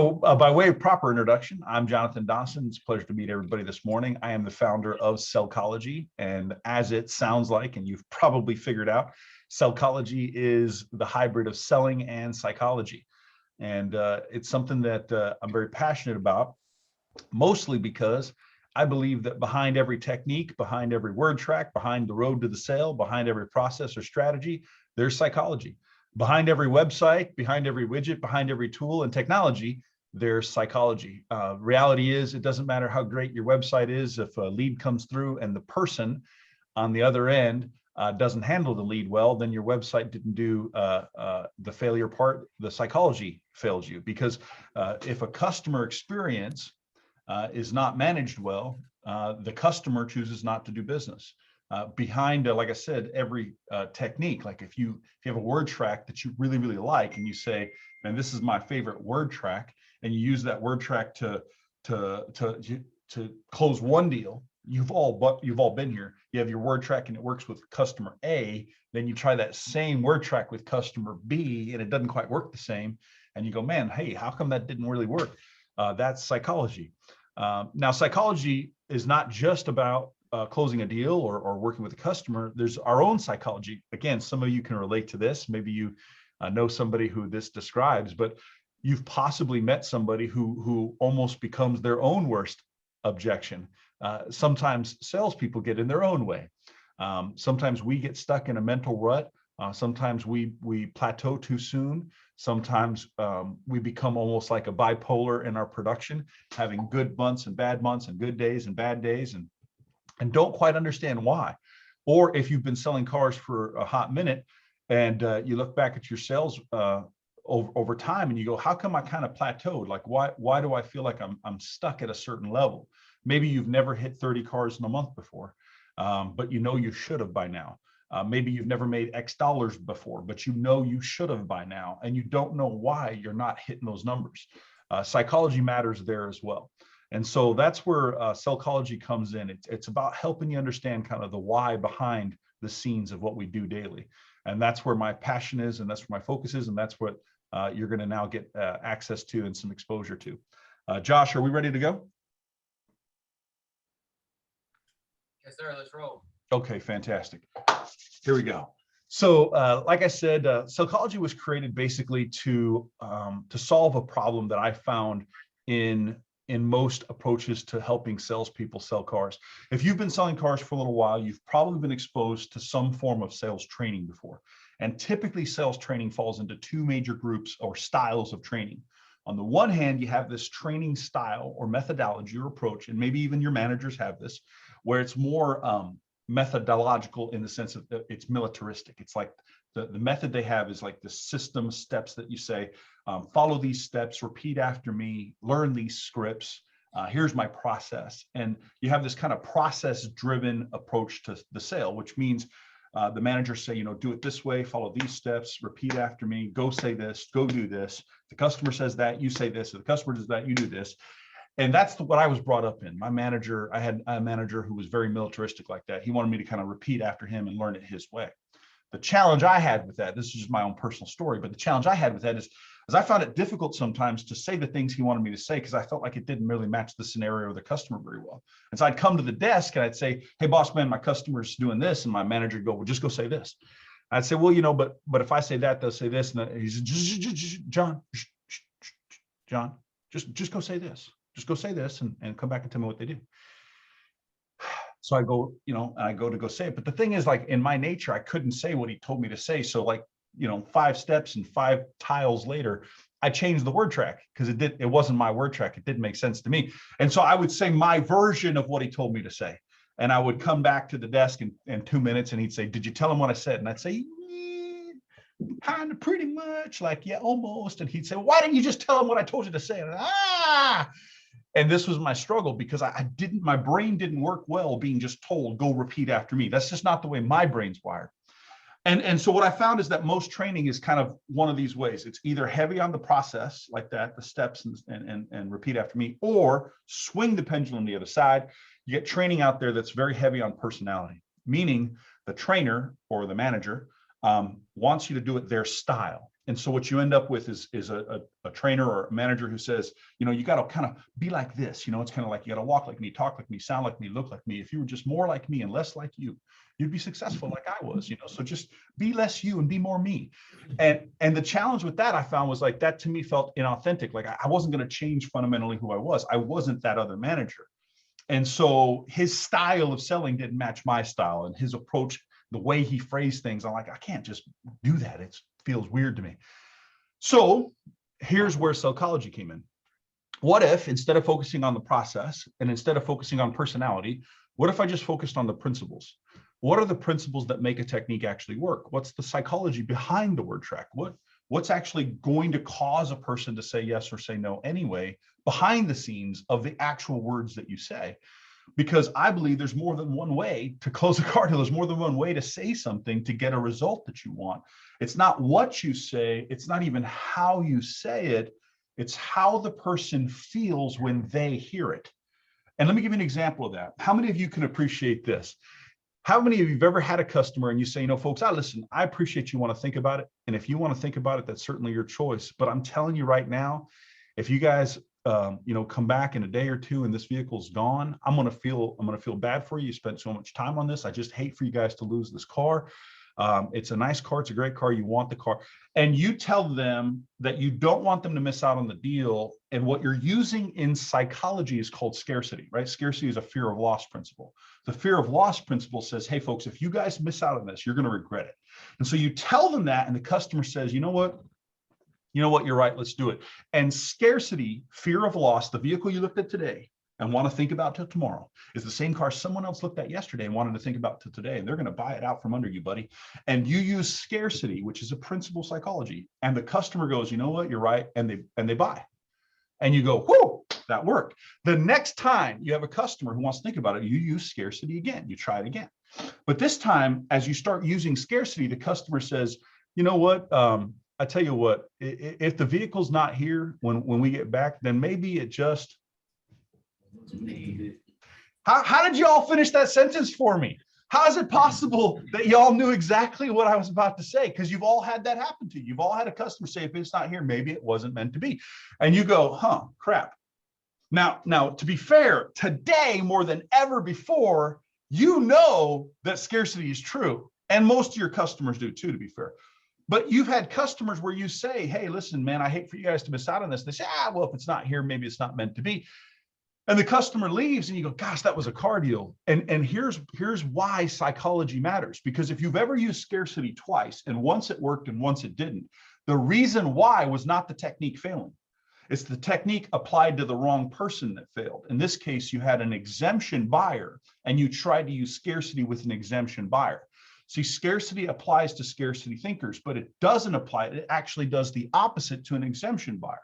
By way of proper introduction, I'm Jonathan Dawson. It's a pleasure to meet everybody this morning. I am the founder of Sellchology, and as it sounds like, and you've probably figured out, Sellchology is the hybrid of selling and psychology. And it's something that I'm very passionate about, mostly because I believe that behind every technique, behind every word track, behind the road to the sale, behind every process or strategy, there's psychology. Behind every website, behind every widget, behind every tool and technology, there's psychology. Reality is, it doesn't matter how great your website is. If a lead comes through and the person on the other end doesn't handle the lead well, then your website didn't do the failure part. The psychology fails you, because if a customer experience is not managed well, the customer chooses not to do business. Behind, like I said, every technique, like if you have a word track that you really like, and you say, man, this is my favorite word track, and you use that word track to close one deal, you've all been here. You have your word track and it works with customer A, then you try that same word track with customer B and it doesn't quite work the same, and you go, man, hey, how come that didn't really work? That's psychology. Now, psychology is not just about closing a deal or working with a customer. There's our own psychology. Again, some of you can relate to this. Maybe you know somebody who this describes, but you've possibly met somebody who almost becomes their own worst objection. Sometimes salespeople get in their own way. Sometimes we get stuck in a mental rut. Sometimes we plateau too soon. Sometimes we become almost like a bipolar in our production, having good months and good days and bad days, and don't quite understand why. Or if you've been selling cars for a hot minute and you look back at your sales over time and you go, how come I kind of plateaued? Like, why do I feel like I'm stuck at a certain level? Maybe you've never hit 30 cars in a month before, but you know you should have by now. Maybe you've never made X dollars before, but you know you should have by now, and you don't know why you're not hitting those numbers. Psychology matters there as well. And so that's where Sellchology comes in. It's about helping you understand kind of the why behind the scenes of what we do daily. And that's where my passion is, and that's where my focus is, and that's what you're going to now get access to and some exposure to. Josh, are we ready to go? Yes, sir. Let's roll. Okay, fantastic. Here we go. So like I said, Sellchology was created basically to solve a problem that I found in most approaches to helping salespeople sell cars. If you've been selling cars for a little while, you've probably been exposed to some form of sales training before. And typically sales training falls into two major groups or styles of training. On the one hand, you have this training style or methodology or approach, and maybe even your managers have this, where it's more methodological in the sense of it's militaristic. It's like the method they have is like the system steps that you say, follow these steps, repeat after me, learn these scripts. Here's my process. And you have this kind of process-driven approach to the sale, which means the managers say, do it this way, follow these steps, repeat after me, go say this, go do this. The customer says that, you say this. If the customer does that, you do this. And that's what I was brought up in. My manager, I had a manager who was very militaristic like that. He wanted me to kind of repeat after him and learn it his way. The challenge I had with that, this is just my own personal story, but the challenge I had with that is I found it difficult sometimes to say the things he wanted me to say because I felt like it didn't really match the scenario or the customer very well. And so I'd come to the desk and I'd say, hey, boss man, my customer's doing this. And my manager would go, well, just go say this. I'd say, well, but if I say that, they'll say this. And he said, John, just go say this. Just go say this and come back and tell me what they do. So I go, I go to go say it. But the thing is, like, in my nature, I couldn't say what he told me to say. So like, 5 steps and 5 tiles later, I changed the word track because it wasn't my word track. It didn't make sense to me. And so I would say my version of what he told me to say. And I would come back to the desk in 2 minutes and he'd say, did you tell him what I said? And I'd say, kind of, pretty much, like, yeah, almost. And he'd say, why didn't you just tell him what I told you to say? And this was my struggle because my brain didn't work well being just told, go repeat after me. That's just not the way my brain's wired. And so what I found is that most training is kind of one of these ways. It's either heavy on the process like that, the steps and repeat after me, or swing the pendulum the other side. You get training out there that's very heavy on personality, meaning the trainer or the manager wants you to do it their style. And so what you end up with is a trainer or a manager who says, you got to kind of be like this. It's kind of like you got to walk like me, talk like me, sound like me, look like me. If you were just more like me and less like you, you'd be successful like I was. So just be less you and be more me. And the challenge with that I found was like that to me felt inauthentic. Like I wasn't going to change fundamentally who I was. I wasn't that other manager. And so his style of selling didn't match my style, and his approach, the way he phrased things, I'm like, I can't just do that. It feels weird to me. So here's where Sellchology came in. What if instead of focusing on the process and instead of focusing on personality, what if I just focused on the principles? What are the principles that make a technique actually work? What's the psychology behind the word track? What's actually going to cause a person to say yes or say no anyway, behind the scenes of the actual words that you say? Because I believe there's more than one way to close a car deal. There's more than one way to say something to get a result that you want. It's not what you say. It's not even how you say it. It's how the person feels when they hear it. And let me give you an example of that. How many of you can appreciate this? How many of you have ever had a customer and you say, folks, listen, I appreciate you want to think about it. And if you want to think about it, that's certainly your choice. But I'm telling you right now, if you guys come back in a day or two and this vehicle's gone, I'm going to feel bad for you. You spent so much time on this. I just hate for you guys to lose this car. It's a nice car. It's a great car. You want the car. And you tell them that you don't want them to miss out on the deal. And what you're using in psychology is called scarcity, right? Scarcity is a fear of loss principle. The fear of loss principle says, hey, folks, if you guys miss out on this, you're going to regret it. And so you tell them that, and the customer says, you know what, you're right, let's do it. And scarcity, fear of loss, the vehicle you looked at today and want to think about till tomorrow is the same car someone else looked at yesterday and wanted to think about till today. And they're going to buy it out from under you, buddy. And you use scarcity, which is a principle psychology. And the customer goes, you know what, you're right. And they buy. And you go, whoo, that worked. The next time you have a customer who wants to think about it, you use scarcity again. You try it again. But this time, as you start using scarcity, the customer says, you know what, I tell you what, if the vehicle's not here when we get back, then maybe it just. How did you all finish that sentence for me? How is it possible that y'all knew exactly what I was about to say? Because you've all had that happen to you. You've all had a customer say, if it's not here, maybe it wasn't meant to be. And you go, crap. Now, to be fair, today more than ever before, you know that scarcity is true. And most of your customers do too, to be fair. But you've had customers where you say, hey, listen, man, I hate for you guys to miss out on this. They say, well, if it's not here, maybe it's not meant to be. And the customer leaves and you go, gosh, that was a car deal. And here's why psychology matters. Because if you've ever used scarcity twice, and once it worked and once it didn't, the reason why was not the technique failing. It's the technique applied to the wrong person that failed. In this case, you had an exemption buyer and you tried to use scarcity with an exemption buyer. See, scarcity applies to scarcity thinkers, but it doesn't apply. It actually does the opposite to an exemption buyer.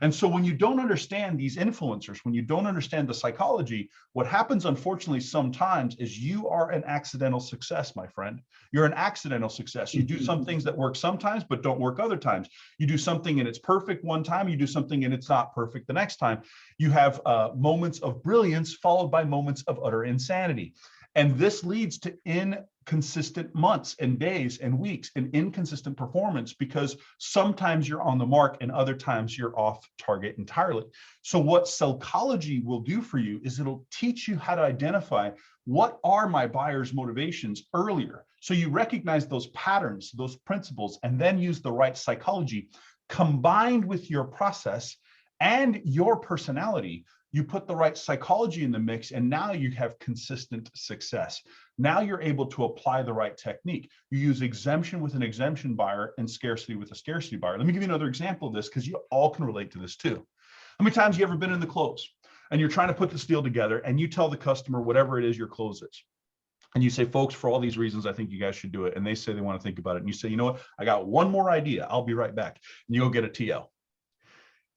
And so when you don't understand these influencers, when you don't understand the psychology, what happens, unfortunately, sometimes is you are an accidental success, my friend. You're an accidental success. You do some things that work sometimes, but don't work other times. You do something and it's perfect one time. You do something and it's not perfect the next time. You have moments of brilliance followed by moments of utter insanity. And this leads to inconsistent months and days and weeks and inconsistent performance, because sometimes you're on the mark and other times you're off target entirely. So what Sellchology will do for you is it'll teach you how to identify what are my buyer's motivations earlier. So you recognize those patterns, those principles, and then use the right psychology combined with your process and your personality. You put the right psychology in the mix, and now you have consistent success. Now you're able to apply the right technique. You use exemption with an exemption buyer and scarcity with a scarcity buyer. Let me give you another example of this, because you all can relate to this too. How many times have you ever been in the close and you're trying to put this deal together and you tell the customer whatever it is your close is? And you say, folks, for all these reasons, I think you guys should do it. And they say they want to think about it. And you say, you know what? I got one more idea. I'll be right back. And you go get a TL.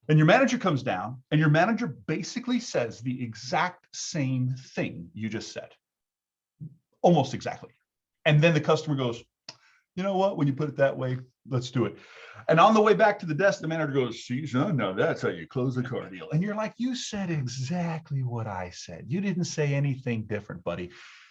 And your manager comes down and your manager basically says the exact same thing you just said, almost exactly. And then the customer goes, you know what, when you put it that way, let's do it. And on the way back to the desk, the manager goes, see, son, no, that's how you close the car deal. And you're like, you said exactly what I said. You didn't say anything different, buddy.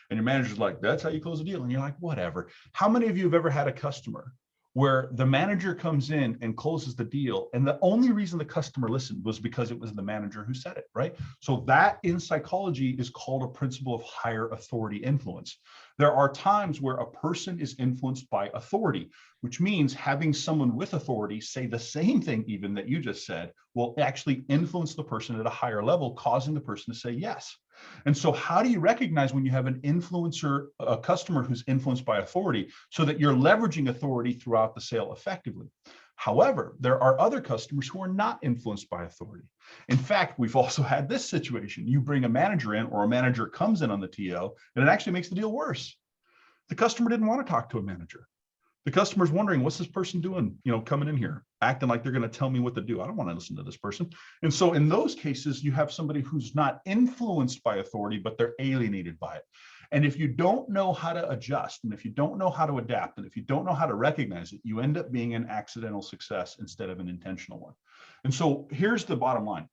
And your manager's like, that's how you close a deal. And you're like, whatever. How many of you have ever had a customer where the manager comes in and closes the deal. And the only reason the customer listened was because it was the manager who said it, right? So that in psychology is called a principle of higher authority influence. There are times where a person is influenced by authority, which means having someone with authority say the same thing even that you just said will actually influence the person at a higher level, causing the person to say yes. And so how do you recognize when you have an influencer, a customer who's influenced by authority, so that you're leveraging authority throughout the sale effectively? However, there are other customers who are not influenced by authority. In fact, we've also had this situation. You bring a manager in, or a manager comes in on the TO, and it actually makes the deal worse. The customer didn't want to talk to a manager. The customer's wondering, what's this person doing, coming in here, acting like they're going to tell me what to do. I don't want to listen to this person. And so in those cases, you have somebody who's not influenced by authority, but they're alienated by it. And if you don't know how to adjust, and if you don't know how to adapt, and if you don't know how to recognize it, you end up being an accidental success instead of an intentional one. And so here's the bottom line.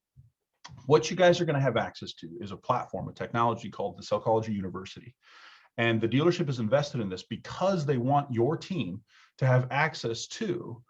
What you guys are going to have access to is a platform, a technology called the Sellchology University. And the dealership is invested in this because they want your team to have access to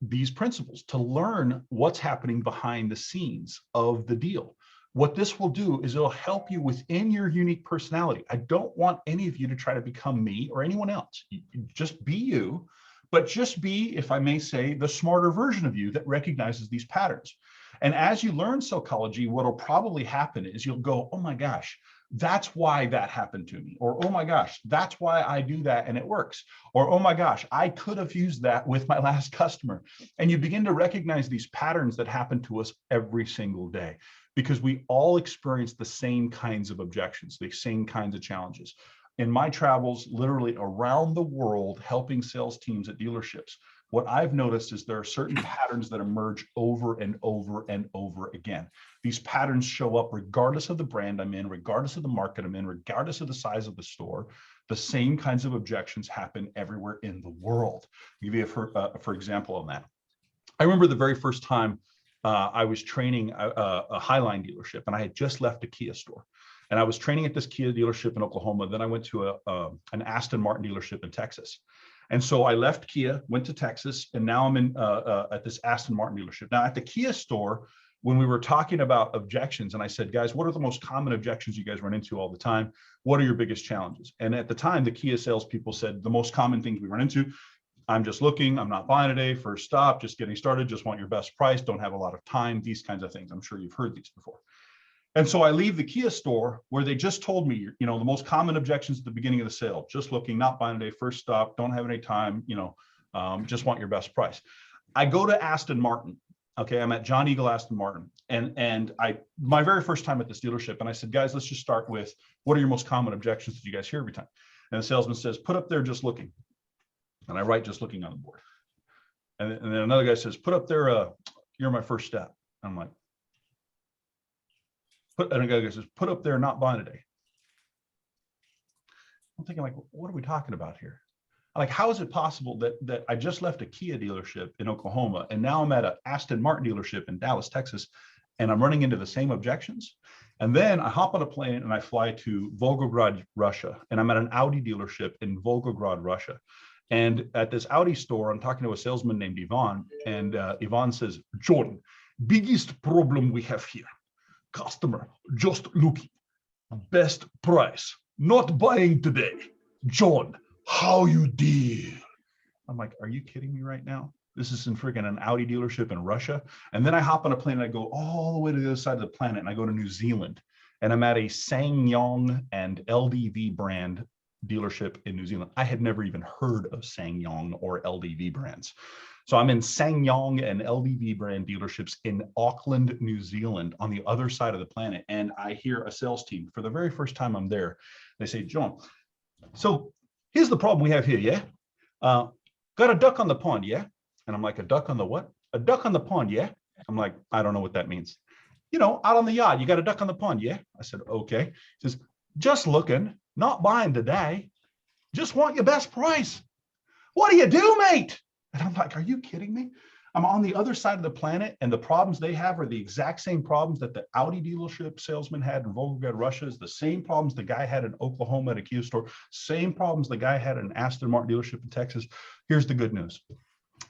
these principles, to learn what's happening behind the scenes of the deal. What this will do is it'll help you within your unique personality. I don't want any of you to try to become me or anyone else. You just be you, but just be, if I may say, the smarter version of you that recognizes these patterns. And as you learn psychology, what'll probably happen is you'll go, oh my gosh, that's why that happened to me. Or, oh my gosh, that's why I do that and it works. Or, oh my gosh, I could have used that with my last customer. And you begin to recognize these patterns that happen to us every single day, because we all experience the same kinds of objections, the same kinds of challenges. In my travels, literally around the world, helping sales teams at dealerships, what I've noticed is there are certain patterns that emerge over and over and over again. These patterns show up regardless of the brand I'm in, regardless of the market I'm in, regardless of the size of the store. The same kinds of objections happen everywhere in the world. I'll give you for example on that. I remember the very first time I was training a Highline dealership, and I had just left a Kia store. And I was training at this Kia dealership in Oklahoma. Then I went to an Aston Martin dealership in Texas. And so I left Kia, went to Texas, and now I'm in at this Aston Martin dealership. Now at the Kia store, when we were talking about objections, and I said, guys, what are the most common objections you guys run into all the time? What are your biggest challenges? And at the time, the Kia salespeople said the most common things we run into: I'm just looking, I'm not buying today, first stop, just getting started, just want your best price, don't have a lot of time, these kinds of things. I'm sure you've heard these before. And so I leave the Kia store where they just told me, the most common objections at the beginning of the sale: just looking, not buying today, first stop, don't have any time, just want your best price. I go to Aston Martin. Okay, I'm at John Eagle Aston Martin. And my very first time at this dealership, and I said, guys, let's just start with, what are your most common objections that you guys hear every time? And the salesman says, put up there just looking. And I write just looking on the board. And then another guy says, put up there, you're my first step. And I'm like, and another guy says, put up there, not buying today. I'm thinking, like, what are we talking about here? Like, how is it possible that I just left a Kia dealership in Oklahoma, and now I'm at an Aston Martin dealership in Dallas, Texas, and I'm running into the same objections? And then I hop on a plane and I fly to Volgograd, Russia, and I'm at an Audi dealership in Volgograd, Russia. And at this Audi store, I'm talking to a salesman named Ivan, and Ivan says, John, biggest problem we have here: customer just looking, best price, not buying today. John, how you deal? I'm like, are you kidding me right now? This is in friggin' an Audi dealership in Russia. And then I hop on a plane and I go all the way to the other side of the planet, and I go to New Zealand, and I'm at a SsangYong and LDV brand dealership in New Zealand. I had never even heard of SsangYong or LDV brands. So I'm in SsangYong and LDV brand dealerships in Auckland, New Zealand, on the other side of the planet. And I hear a sales team for the very first time I'm there. They say, John, so here's the problem we have here, yeah? Got a duck on the pond, yeah? And I'm like, a duck on the what? A duck on the pond, yeah? I'm like, I don't know what that means. Out on the yard, you got a duck on the pond, yeah? I said, okay. He says, just looking, not buying today, just want your best price. What do you do, mate? And I'm like, are you kidding me? I'm on the other side of the planet, and the problems they have are the exact same problems that the Audi dealership salesman had in Volgograd, Russia, is the same problems the guy had in Oklahoma at a Kia store, same problems the guy had in an Aston Martin dealership in Texas. Here's the good news.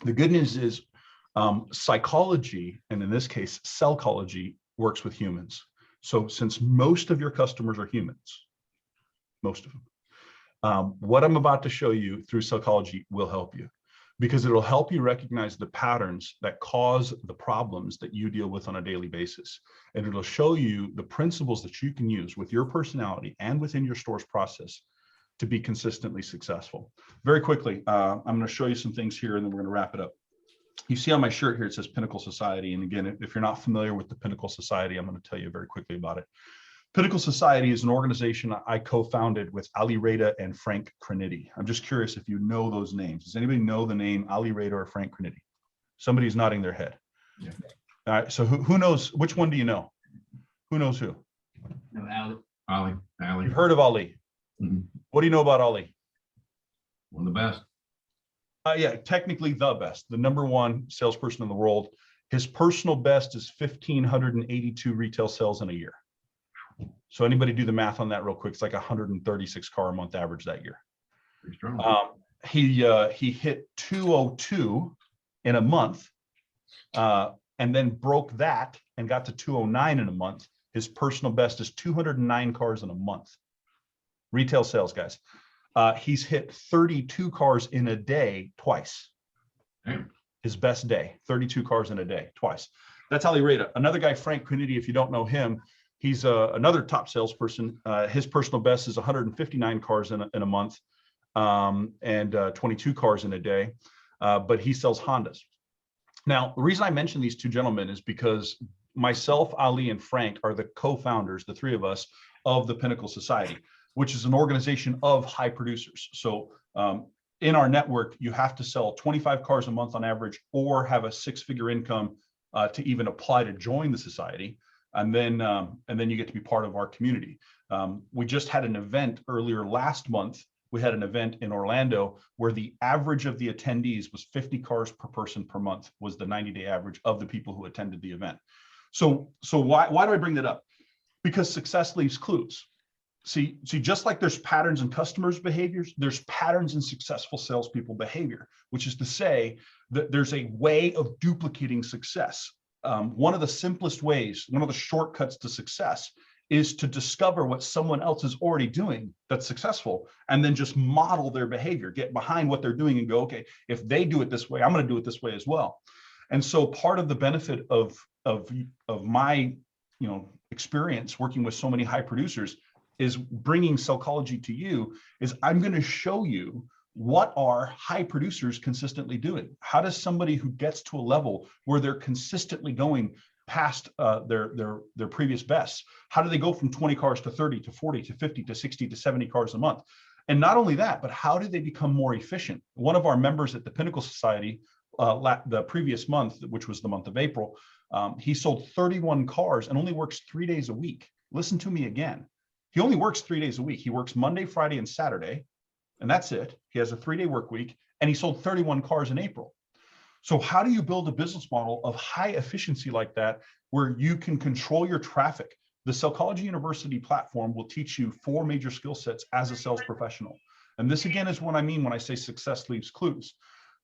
The good news is psychology, and in this case, Sellchology, works with humans. So since most of your customers are humans, most of them, what I'm about to show you through Sellchology will help you, because it'll help you recognize the patterns that cause the problems that you deal with on a daily basis. And it'll show you the principles that you can use with your personality and within your store's process to be consistently successful. Very quickly, I'm going to show you some things here, and then we're going to wrap it up. You see on my shirt here, it says Pinnacle Society. And again, if you're not familiar with the Pinnacle Society, I'm going to tell you very quickly about it. Pinnacle Society is an organization I co-founded with Ali Reda and Frank Criniti. I'm just curious if you know those names. Does anybody know the name Ali Reda or Frank Criniti? Somebody's nodding their head. Yeah. All right, so who knows, which one do you know? Who knows who? No, Ali. You've heard of Ali. Mm-hmm. What do you know about Ali? One of the best. Yeah, technically the best, the #1 salesperson in the world. His personal best is 1,582 retail sales in a year. So anybody do the math on that real quick? It's like 136 car a month average that year. Pretty strong. He hit 202 in a month, and then broke that and got to 209 in a month. His personal best is 209 cars in a month. Retail sales, guys. He's hit 32 cars in a day twice. Damn. His best day, 32 cars in a day twice. That's Ali Reda. Another guy, Frank Criniti, if you don't know him, he's another top salesperson. His personal best is 159 cars in a month, and 22 cars in a day, but he sells Hondas. Now, the reason I mention these two gentlemen is because myself, Ali, and Frank are the co-founders, the three of us, of the Pinnacle Society, which is an organization of high producers. So in our network, you have to sell 25 cars a month on average, or have a 6-figure income to even apply to join the society. And then you get to be part of our community. We just had an event earlier last month. We had an event in Orlando where the average of the attendees was 50 cars per person per month, was the 90-day average of the people who attended the event. So why do I bring that up? Because success leaves clues. See, just like there's patterns in customers' behaviors, there's patterns in successful salespeople behavior, which is to say that there's a way of duplicating success. One of the simplest ways, one of the shortcuts to success, is to discover what someone else is already doing that's successful, and then just model their behavior, get behind what they're doing and go, okay, if they do it this way, I'm going to do it this way as well. And so part of the benefit of my experience working with so many high producers is bringing Sellchology to you, is I'm going to show you what are high producers consistently doing. How does somebody who gets to a level where they're consistently going past their previous bests, how do they go from 20 cars to 30 to 40 to 50 to 60 to 70 cars a month? And not only that, but how do they become more efficient? One of our members at the Pinnacle Society, the previous month, which was the month of April, he sold 31 cars and only works 3 days a week. Listen to me again. He only works 3 days a week. He works Monday, Friday, and Saturday, and that's it. He has a 3-day work week, and he sold 31 cars in April. So how do you build a business model of high efficiency like that, where you can control your traffic? The Sellchology University platform will teach you 4 major skill sets as a sales professional. And this, again, is what I mean when I say success leaves clues.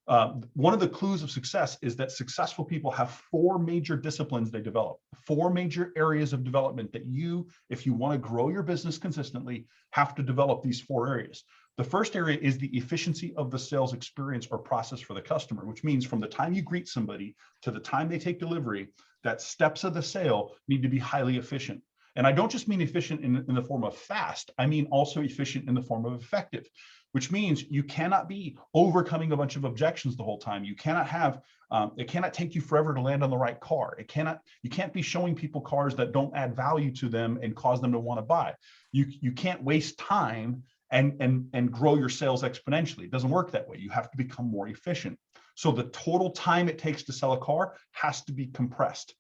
One of the clues of success is that successful people have 4 major disciplines they develop, 4 major areas of development that you, if you want to grow your business consistently, have to develop these 4 areas. The first area is the efficiency of the sales experience or process for the customer, which means from the time you greet somebody to the time they take delivery, that steps of the sale need to be highly efficient. And I don't just mean efficient in the form of fast, I mean also efficient in the form of effective, which means you cannot be overcoming a bunch of objections the whole time. You cannot have, it cannot take you forever to land on the right car. You can't be showing people cars that don't add value to them and cause them to want to buy. You can't waste time and grow your sales exponentially. It doesn't work that way. You have to become more efficient. So the total time it takes to sell a car has to be compressed.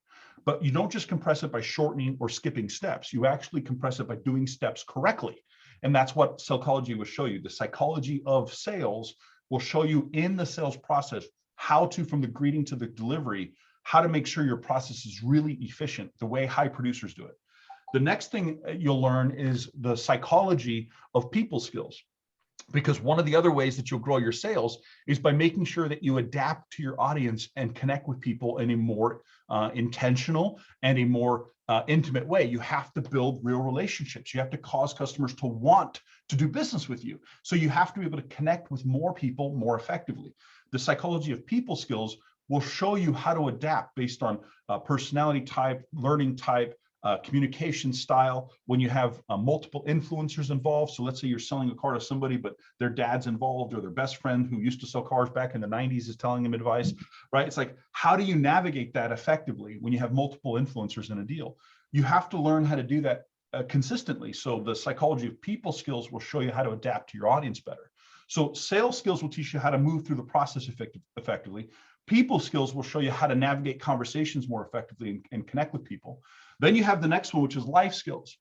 But you don't just compress it by shortening or skipping steps. You actually compress it by doing steps correctly. And that's what Sellchology will show you. The psychology of sales will show you in the sales process how to, from the greeting to the delivery, how to make sure your process is really efficient, the way high producers do it. The next thing you'll learn is the psychology of people skills. Because one of the other ways that you'll grow your sales is by making sure that you adapt to your audience and connect with people in a more intentional and a more intimate way. You have to build real relationships. You have to cause customers to want to do business with you. So you have to be able to connect with more people more effectively. The psychology of people skills will show you how to adapt based on personality type, learning type, communication style. When you have multiple influencers involved, so let's say you're selling a car to somebody, but their dad's involved or their best friend who used to sell cars back in the 90s is telling them advice, right? It's like, how do you navigate that effectively when you have multiple influencers in a deal? You have to learn how to do that consistently. So the psychology of people skills will show you how to adapt to your audience better. So sales skills will teach you how to move through the process effectively. People skills will show you how to navigate conversations more effectively and connect with people. Then you have the next one, which is life skills.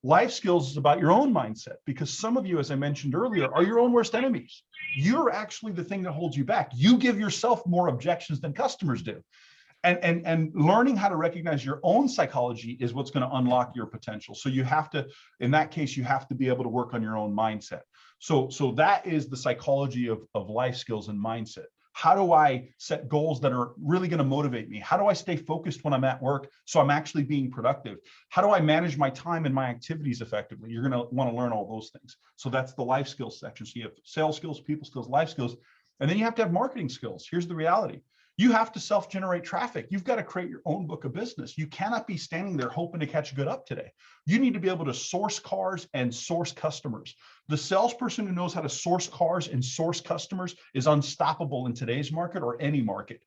Life skills is about your own mindset, because some of you, as I mentioned earlier, are your own worst enemies. You're actually the thing that holds you back. You give yourself more objections than customers do. And learning how to recognize your own psychology is what's going to unlock your potential. So you have to, in that case, you have to be able to work on your own mindset. So that is the psychology of life skills and mindset. How do I set goals that are really going to motivate me? How do I stay focused when I'm at work so I'm actually being productive? How do I manage my time and my activities effectively? You're going to want to learn all those things. So that's the life skills section. So you have sales skills, people skills, life skills, and then you have to have marketing skills. Here's the reality. You have to self-generate traffic. You've got to create your own book of business. You cannot be standing there hoping to catch a good up today. You need to be able to source cars and source customers. The salesperson who knows how to source cars and source customers is unstoppable in today's market or any market.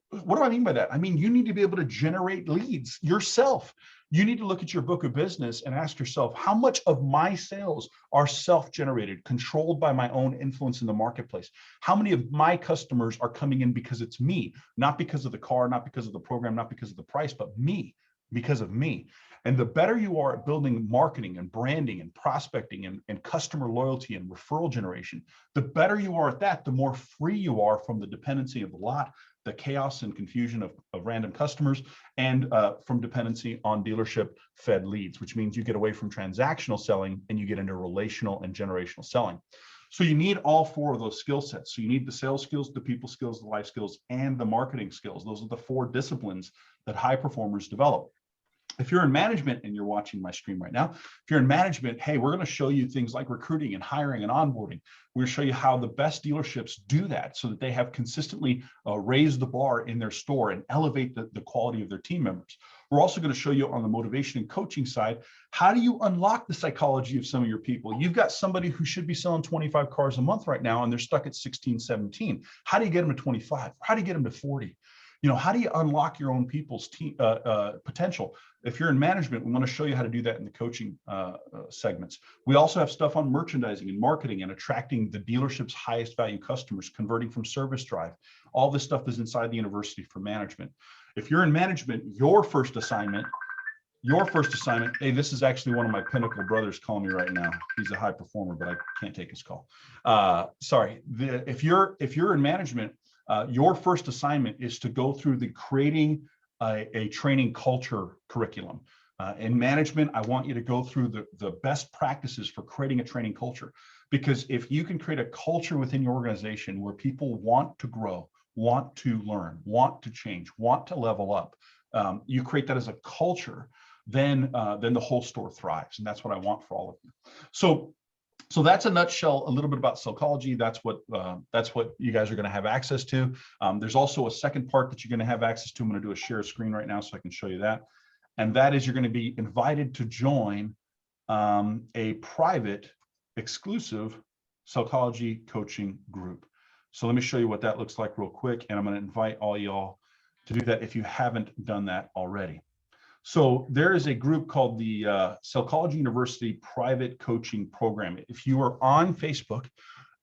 What do I mean by that? I mean, you need to be able to generate leads yourself. You need to look at your book of business and ask yourself, how much of my sales are self-generated, controlled by my own influence in the marketplace? How many of my customers are coming in because it's me, not because of the car, not because of the program, not because of the price, but me, because of me. And the better you are at building marketing and branding and prospecting and customer loyalty and referral generation, the better you are at that, the more free you are from the dependency of the lot, the chaos and confusion of random customers, and from dependency on dealership fed leads, which means you get away from transactional selling and you get into relational and generational selling. So you need all four of those skill sets. So you need the sales skills, the people skills, the life skills, and the marketing skills. Those are the four disciplines that high performers develop. If you're in management and you're watching my stream right now, if you're in management, hey, we're going to show you things like recruiting and hiring and onboarding. We're going to show you how the best dealerships do that so that they have consistently raised the bar in their store and elevate the quality of their team members. We're also going to show you on the motivation and coaching side, how do you unlock the psychology of some of your people? You've got somebody who should be selling 25 cars a month right now, and they're stuck at 16, 17. How do you get them to 25? How do you get them to 40? You know, how do you unlock your own people's potential? If you're in management, we want to show you how to do that in the coaching segments. We also have stuff on merchandising and marketing and attracting the dealership's highest value customers, converting from service drive. All this stuff is inside the university for management. If you're in management, your first assignment, hey, this is actually one of my Pinnacle brothers calling me right now. He's a high performer, but I can't take his call. Sorry. If you're in management, your first assignment is to go through the creating a training culture curriculum. In management, I want you to go through the best practices for creating a training culture. Because if you can create a culture within your organization where people want to grow, want to learn, want to change, want to level up, you create that as a culture, then the whole store thrives. And that's what I want for all of you. So that's a nutshell, a little bit about Sellchology. That's what you guys are going to have access to. There's also a second part that you're going to have access to. I'm going to do a share screen right now so I can show you that. And that is, you're going to be invited to join a private, exclusive Sellchology coaching group. So let me show you what that looks like real quick. And I'm going to invite all y'all to do that if you haven't done that already. So there is a group called the Sellchology University Private Coaching Program. If you are on Facebook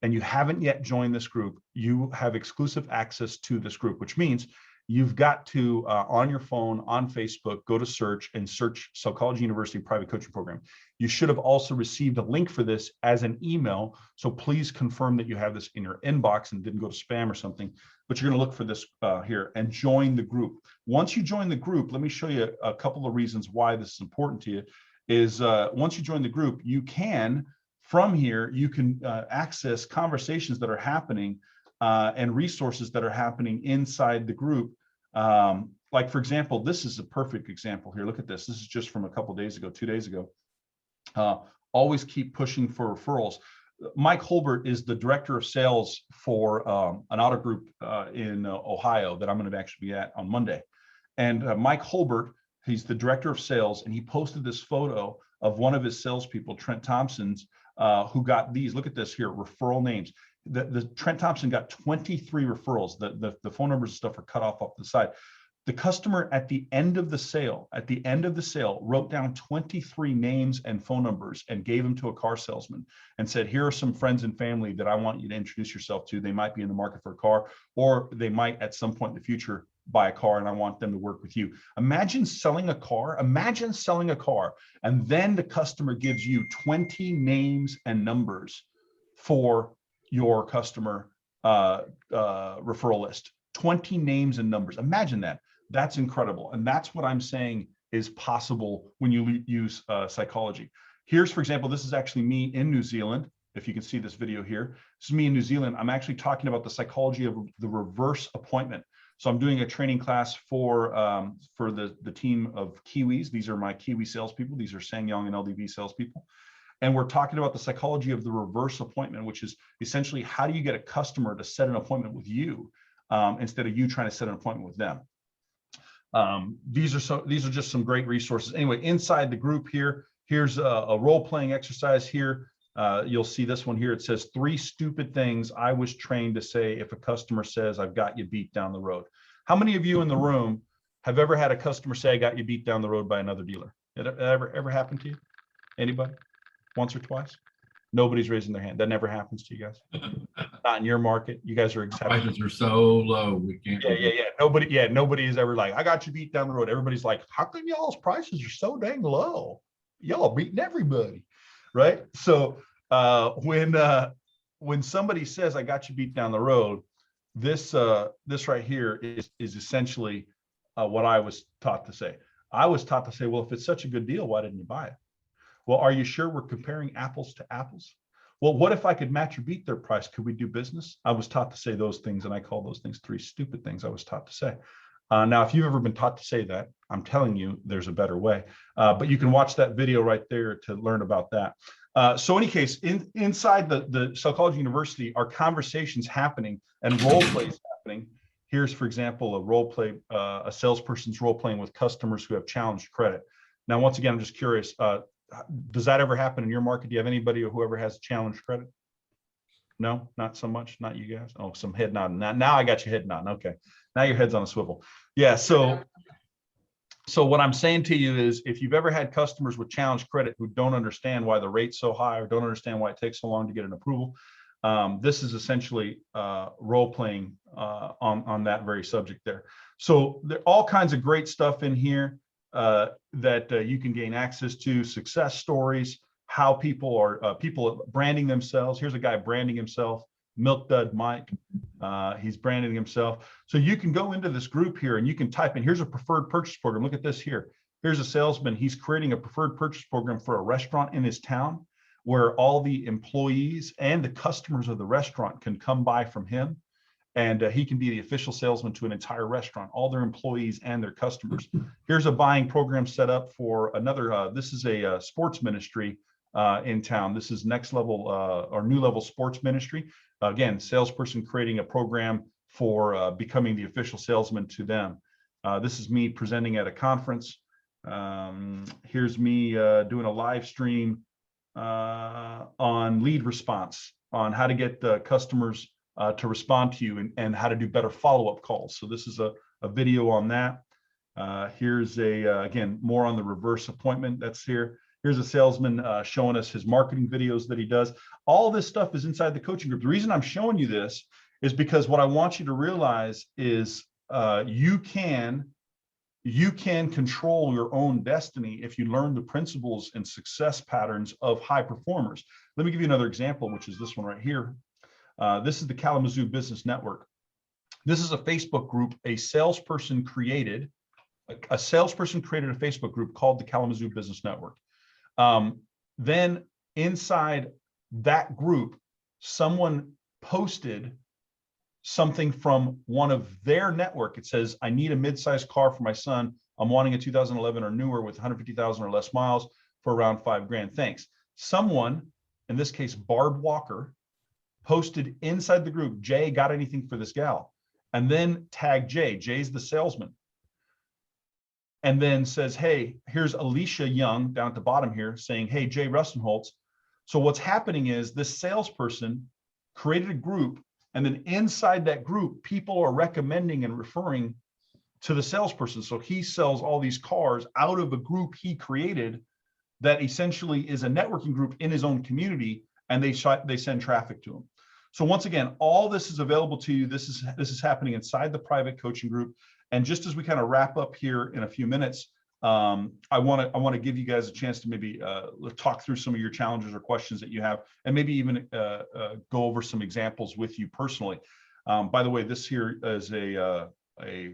and you haven't yet joined this group, you have exclusive access to this group, which means you've got to, on your phone, on Facebook, go to search and search Sellchology University Private Coaching Program. You should have also received a link for this as an email. So please confirm that you have this in your inbox and didn't go to spam or something, but you're going to look for this here and join the group. Once you join the group, let me show you a couple of reasons why this is important to you. Is once you join the group, you can, from here, you can access conversations that are happening and resources that are happening inside the group. Like, for example, this is a perfect example here. Look at this. This is just from a couple of days ago, 2 days ago. Always keep pushing for referrals. Mike Holbert is the director of sales for an auto group in Ohio that I'm going to actually be at on Monday. And Mike Holbert, he's the director of sales, and he posted this photo of one of his salespeople, Trent Thompson's, who got these. Look at this here, referral names. The Trent Thompson got 23 referrals. The phone numbers and stuff are cut off the side. The customer at the end of the sale, wrote down 23 names and phone numbers and gave them to a car salesman and said, here are some friends and family that I want you to introduce yourself to. They might be in the market for a car, or they might at some point in the future buy a car, and I want them to work with you. Imagine selling a car. And then the customer gives you 20 names and numbers for your customer referral list. 20 names and numbers. Imagine that. That's incredible. And that's what I'm saying is possible when you use psychology. Here's, for example, this is actually me in New Zealand. If you can see this video here, this is me in New Zealand. I'm actually talking about the psychology of the reverse appointment. So I'm doing a training class for the team of Kiwis. These are my Kiwi salespeople. These are SsangYong and LDV salespeople. And we're talking about the psychology of the reverse appointment, which is essentially how do you get a customer to set an appointment with you instead of you trying to set an appointment with them. These are just some great resources. Anyway, inside the group here, here's a role-playing exercise here. You'll see this one here. It says 3 stupid things I was trained to say if a customer says I've got you beat down the road. How many of you in the room have ever had a customer say I got you beat down the road by another dealer? Did it ever happen to you? Anybody? Once or twice? Nobody's raising their hand. That never happens to you guys. Not in your market. You guys are exceptional. Prices are so low, we can't. Yeah. Nobody is ever like, I got you beat down the road. Everybody's like, how come y'all's prices are so dang low? Y'all beating everybody, right? So when somebody says I got you beat down the road, this right here is essentially what I was taught to say. I was taught to say, well, if it's such a good deal, why didn't you buy it? Well, are you sure we're comparing apples to apples? Well, what if I could match or beat their price? Could we do business? I was taught to say those things, and I call those things 3 stupid things I was taught to say. Now, if you've ever been taught to say that, I'm telling you, there's a better way. But you can watch that video right there to learn about that. So in any case, inside the Sellchology University are conversations happening and role plays happening. Here's, for example, a role play, a salesperson's role playing with customers who have challenged credit. Now, once again, I'm just curious, does that ever happen in your market? Do you have anybody or whoever has challenged credit? No, not so much. Not you guys. Oh, some head nodding. Now I got your head nodding. Okay. Now your head's on a swivel. Yeah. So what I'm saying to you is, if you've ever had customers with challenged credit who don't understand why the rate's so high or don't understand why it takes so long to get an approval, this is essentially role playing on that very subject there. So there are all kinds of great stuff in here that you can gain access to, success stories, how people are branding themselves. Here's a guy branding himself, Milk Dud Mike. He's branding himself. So you can go into this group here and you can type in, here's a preferred purchase program. Look at this here. Here's a salesman. He's creating a preferred purchase program for a restaurant in his town where all the employees and the customers of the restaurant can come buy from him. And he can be the official salesman to an entire restaurant, all their employees and their customers. Here's a buying program set up for another, this is a sports ministry in town. This is next level or new level sports ministry. Again, salesperson creating a program for becoming the official salesman to them. This is me presenting at a conference. Here's me doing a live stream on lead response, on how to get the customers to respond to you and how to do better follow-up calls. So this is a video on that. Here's again, more on the reverse appointment that's here. Here's a salesman showing us his marketing videos that he does. All this stuff is inside the coaching group. The reason I'm showing you this is because what I want you to realize is you can control your own destiny if you learn the principles and success patterns of high performers. Let me give you another example, which is this one right here. This is the Kalamazoo Business Network. This is a Facebook group a salesperson created a Facebook group called the Kalamazoo Business Network. Then inside that group, someone posted something from one of their network. It says, I need a mid-sized car for my son. I'm wanting a 2011 or newer with 150,000 or less miles for around $5,000. Thanks. Someone, in this case, Barb Walker, posted inside the group, Jay, got anything for this gal? And then tagged Jay. Jay's the salesman. And then says, hey, here's Alicia Young down at the bottom here saying, hey, Jay Rustenholtz. So what's happening is this salesperson created a group, and then inside that group, people are recommending and referring to the salesperson. So he sells all these cars out of a group he created that essentially is a networking group in his own community, and they send traffic to him. So once again, all this is available to you. This is happening inside the private coaching group. And just as we kind of wrap up here in a few minutes, I want to give you guys a chance to maybe talk through some of your challenges or questions that you have, and maybe even go over some examples with you personally. By the way, this here is a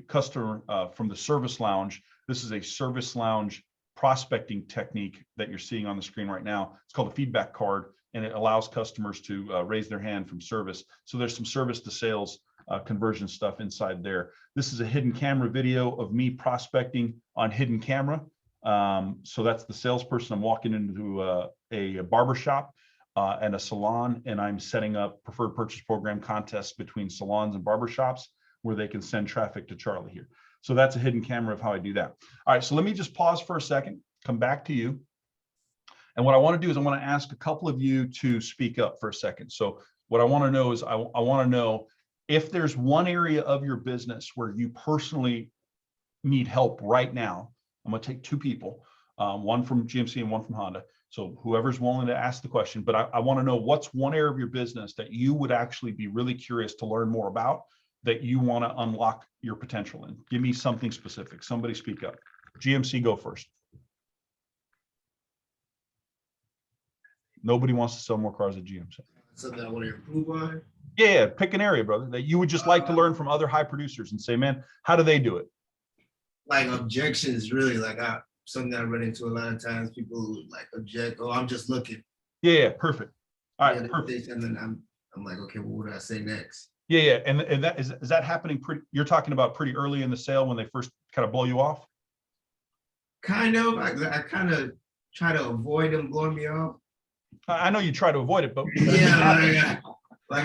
customer from the Service Lounge. This is a Service Lounge prospecting technique that you're seeing on the screen right now. It's called a feedback card, and it allows customers to raise their hand from service. So there's some service to sales conversion stuff inside there. This is a hidden camera video of me prospecting on hidden camera. So that's the salesperson. I'm walking into a barbershop and a salon, and I'm setting up preferred purchase program contests between salons and barbershops where they can send traffic to Charlie here. So that's a hidden camera of how I do that. All right, so let me just pause for a second, come back to you. And what I want to do is I want to ask a couple of you to speak up for a second. So what I want to know is I want to know if there's one area of your business where you personally need help right now. I'm going to take two people, one from GMC and one from Honda. So whoever's willing to ask the question, but I want to know what's one area of your business that you would actually be really curious to learn more about, that you want to unlock your potential in. Give me something specific. Somebody speak up. GMC, go first. Nobody wants to sell more cars at GMC. Something I want to improve on? Yeah, pick an area, brother, that you would just like to learn from other high producers and say, man, how do they do it? Like objections, really, like something I run into a lot of times. People like object, oh, I'm just looking. Yeah, perfect. All right, Yeah, perfect. and then I'm like, okay, well, what do I say next? Yeah, and that is that happening pretty, you're talking about pretty early in the sale when they first kind of blow you off? Kind of. I kind of try to avoid them blowing me off. I know you try to avoid it, but Yeah, I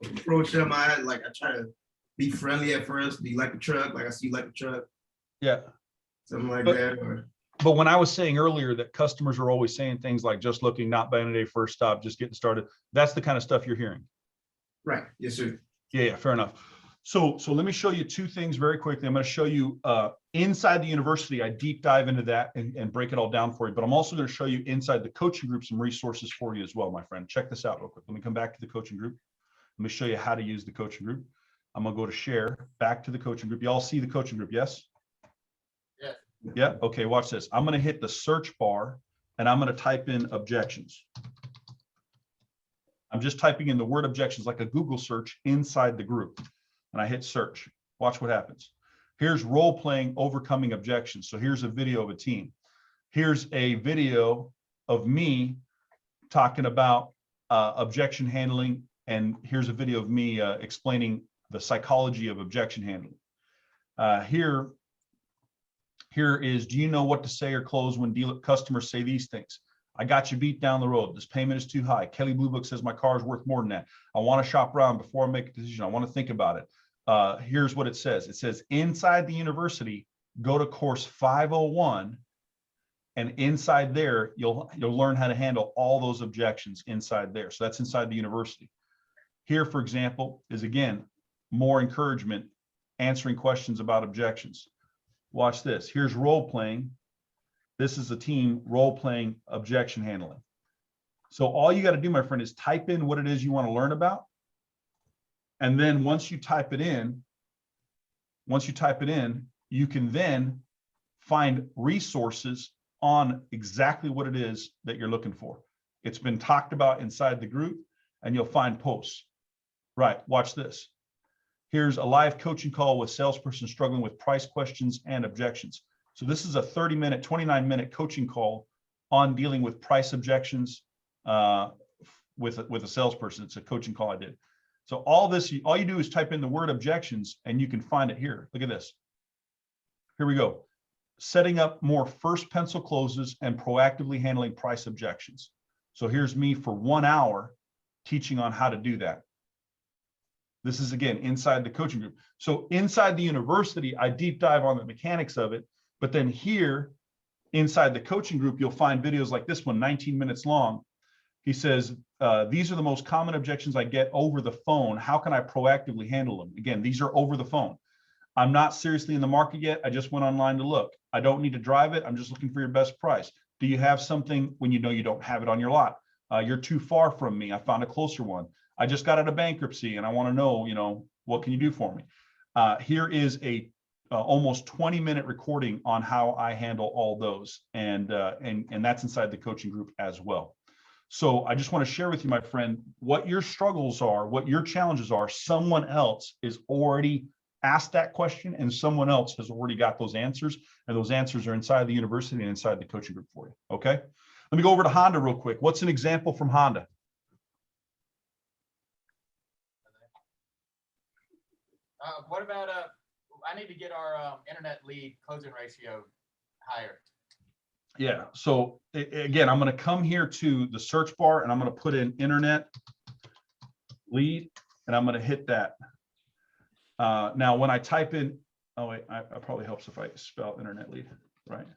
approach them. I try to be friendly at first. Do you like the truck? Like, I see you like the truck. yeah. Something like that. Or, But when I was saying earlier that customers are always saying things like just looking, not buying a first stop, just getting started, that's the kind of stuff you're hearing. right. Yes, sir. Yeah, fair enough. So let me show you two things very quickly. I'm going to show you inside the university. I deep dive into that and break it all down for you. But I'm also going to show you inside the coaching group some resources for you as well, my friend. Check this out real quick. Let me come back to the coaching group. Let me show you how to use the coaching group. I'm going to go to share, back to the coaching group. You all see the coaching group, yes? Yes. Yeah. Okay, watch this. I'm going to hit the search bar and I'm going to type in objections. I'm just typing in the word objections like a Google search inside the group. And I hit search. Watch what happens. Here's role playing overcoming objections. So here's a video of a team. Here's a video of me talking about objection handling. And here's a video of me explaining the psychology of objection handling. Here is, do you know what to say or close when customers say these things? I got you beat down the road. This payment is too high. Kelly Blue Book says my car is worth more than that. I want to shop around before I make a decision. I want to think about it. Here's what it says. It says inside the university, go to course 501, and inside there, you'll learn how to handle all those objections inside there. So that's inside the university. Here, for example, is again, more encouragement, answering questions about objections. Watch this. Here's role playing. This is a team role playing objection handling. So all you got to do, my friend, is type in what it is you want to learn about. And then once you type it in, once you type it in, you can then find resources on exactly what it is that you're looking for. It's been talked about inside the group, and you'll find posts. Right, watch this. Here's a live coaching call with salesperson struggling with price questions and objections. So this is a 30-minute, 29-minute coaching call on dealing with price objections with a salesperson. It's a coaching call I did. So all this, all you do is type in the word objections, and you can find it here. Look at this. Here we go. Setting up more first pencil closes and proactively handling price objections. So here's me for 1 hour teaching on how to do that. This is, again, inside the coaching group. So inside the university, I deep dive on the mechanics of it. But then here inside the coaching group, you'll find videos like this one, 19 minutes long. He says, these are the most common objections I get over the phone. How can I proactively handle them? Again, these are over the phone. I'm not seriously in the market yet. I just went online to look. I don't need to drive it. I'm just looking for your best price. Do you have something when you know you don't have it on your lot? You're too far from me. I found a closer one. I just got out of bankruptcy and I want to know, what can you do for me? Here is a almost 20-minute recording on how I handle all those. And that's inside the coaching group as well. So I just want to share with you, my friend, what your struggles are, what your challenges are. Someone else is already asked that question, and someone else has already got those answers. And those answers are inside the university and inside the coaching group for you. Okay. Let me go over to Honda real quick. What's an example from Honda? What about I need to get our internet lead closing ratio higher. Yeah. So again, I'm going to come here to the search bar and I'm going to put in internet lead and I'm going to hit that. Now, when I type in, oh wait, it probably helps if I spell internet lead, right?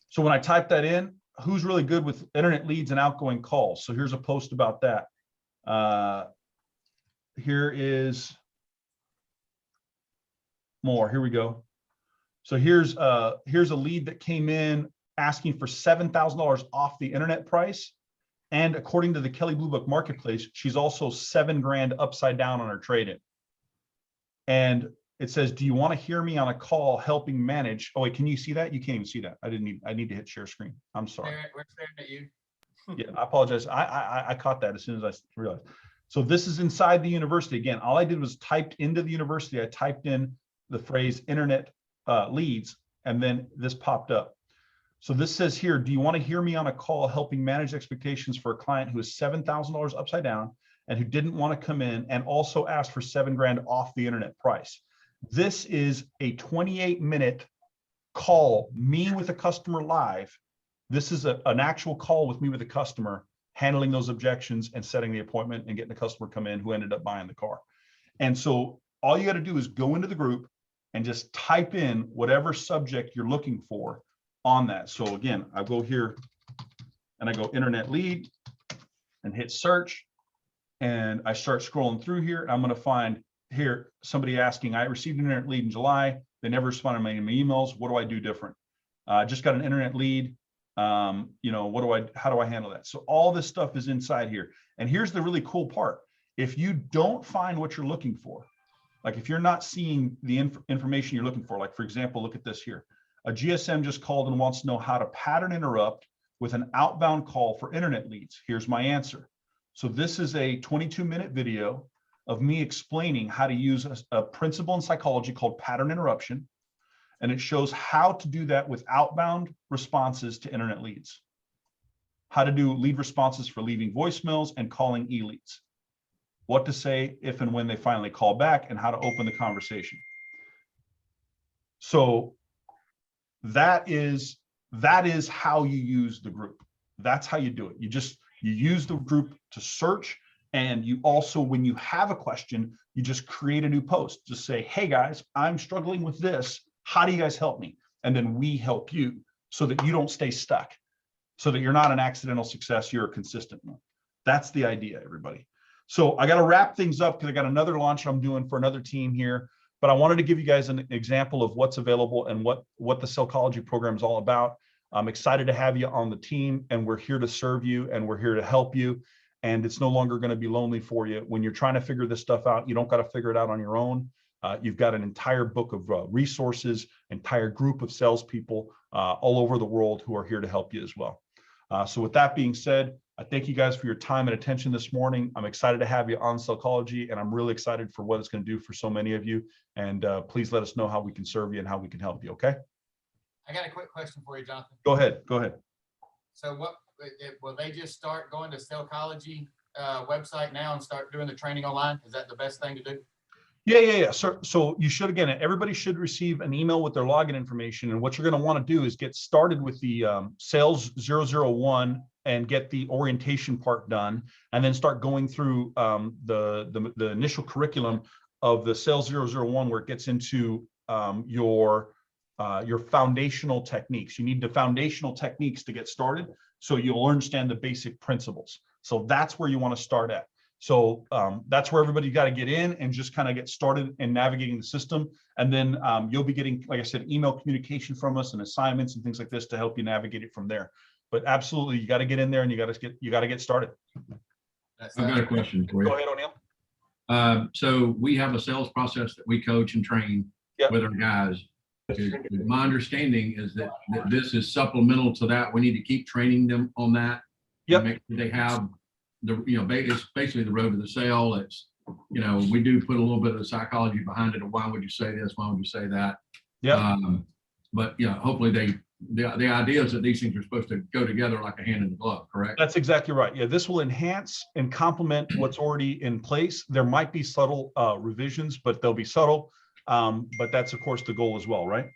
So when I type that in, who's really good with internet leads and outgoing calls? So here's a post about that. Here is more. Here we go. So here's a lead that came in asking for $7,000 off the internet price. And according to the Kelley Blue Book Marketplace, she's also $7 grand upside down on her trade-in. And it says, do you want to hear me on a call helping manage? Oh, wait, can you see that? You can't even see that. I need to hit share screen. I'm sorry. We're staring at you. Yeah, I apologize. I caught that as soon as I realized. So this is inside the university. Again, all I did was typed into the university. I typed in the phrase internet leads, and then this popped up. So this says here, do you want to hear me on a call helping manage expectations for a client who is $7,000 upside down and who didn't want to come in and also asked for $7 grand off the internet price? This is a 28-minute call, me with a customer live. This is an actual call with me with a customer, handling those objections and setting the appointment and getting the customer come in who ended up buying the car. And so all you got to do is go into the group and just type in whatever subject you're looking for on that. So again, I go here and I go internet lead and hit search. And I start scrolling through here. I'm going to find here somebody asking, I received an internet lead in July. They never responded to my emails. What do I do different? I just got an internet lead. How do I handle that? So all this stuff is inside here. And here's the really cool part. If you don't find what you're looking for, like if you're not seeing the information you're looking for, like for example, look at this here. A GSM just called and wants to know how to pattern interrupt with an outbound call for internet leads. Here's my answer. So this is a 22-minute video of me explaining how to use a principle in psychology called pattern interruption. And it shows how to do that with outbound responses to internet leads, how to do lead responses for leaving voicemails and calling e-leads, what to say if and when they finally call back, and how to open the conversation. So that is how you use the group. That's how you do it. You use the group to search. And you also, when you have a question, you just create a new post. Just say, hey guys, I'm struggling with this. How do you guys help me? And then we help you so that you don't stay stuck, so that you're not an accidental success, you're a consistent one. That's the idea, everybody. So I got to wrap things up because I got another launch I'm doing for another team here. But I wanted to give you guys an example of what's available and what the Sellchology program is all about. I'm excited to have you on the team, and we're here to serve you and we're here to help you. and it's no longer going to be lonely for you. When you're trying to figure this stuff out, you don't got to figure it out on your own. You've got an entire book of resources, entire group of salespeople all over the world who are here to help you as well. So with that being said, I thank you guys for your time and attention this morning. I'm excited to have you on Sellchology, and I'm really excited for what it's going to do for so many of you. And please let us know how we can serve you and how we can help you. Okay. I got a quick question for you, Jonathan. Go ahead. Go ahead. So what will they just start going to Sellchology website now and start doing the training online? Is that the best thing to do? Yeah. So you should, again, everybody should receive an email with their login information. And what you're going to want to do is get started with the Sales 001 and get the orientation part done, and then start going through the initial curriculum of the Sales 001, where it gets into your foundational techniques. You need the foundational techniques to get started, so you'll understand the basic principles. So that's where you want to start at. So that's where everybody got to get in and just kind of get started in navigating the system. And then you'll be getting, like I said, email communication from us and assignments and things like this to help you navigate it from there. But absolutely, you got to get in there and you got to get started. I've got a question for you. Go ahead, O'Neill. So we have a sales process that we coach and train with our guys. My understanding is that this is supplemental to that. We need to keep training them on that. Yep. Make sure they have it's basically the road to the sale. It's, we do put a little bit of the psychology behind it. Why would you say this? Why would you say that? Yeah. But hopefully the idea is that these things are supposed to go together like a hand in the glove, correct? That's exactly right. Yeah, this will enhance and complement what's already in place. There might be subtle revisions, but they'll be subtle. But that's, of course, the goal as well, right?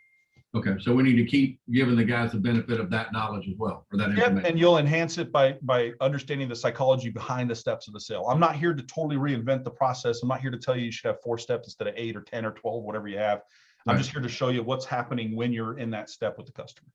Okay, so we need to keep giving the guys the benefit of that knowledge as well, or that information. Yep, and you'll enhance it by understanding the psychology behind the steps of the sale. I'm not here to totally reinvent the process. I'm not here to tell you should have 4 steps instead of 8 or 10 or 12, whatever you have. I'm just here to show you what's happening when you're in that step with the customer.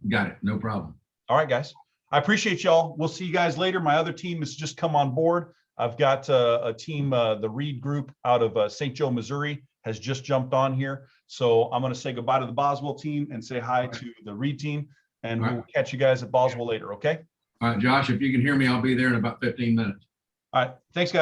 Got it, no problem. All right, guys. I appreciate y'all. We'll see you guys later. My other team has just come on board. I've got a team, the Reed group out of St. Joe, Missouri, has just jumped on here. So I'm going to say goodbye to the Boswell team and say hi to the Reed team, and we'll catch you guys at Boswell later. Okay. All right, Josh, if you can hear me, I'll be there in about 15 minutes. All right. Thanks, guys.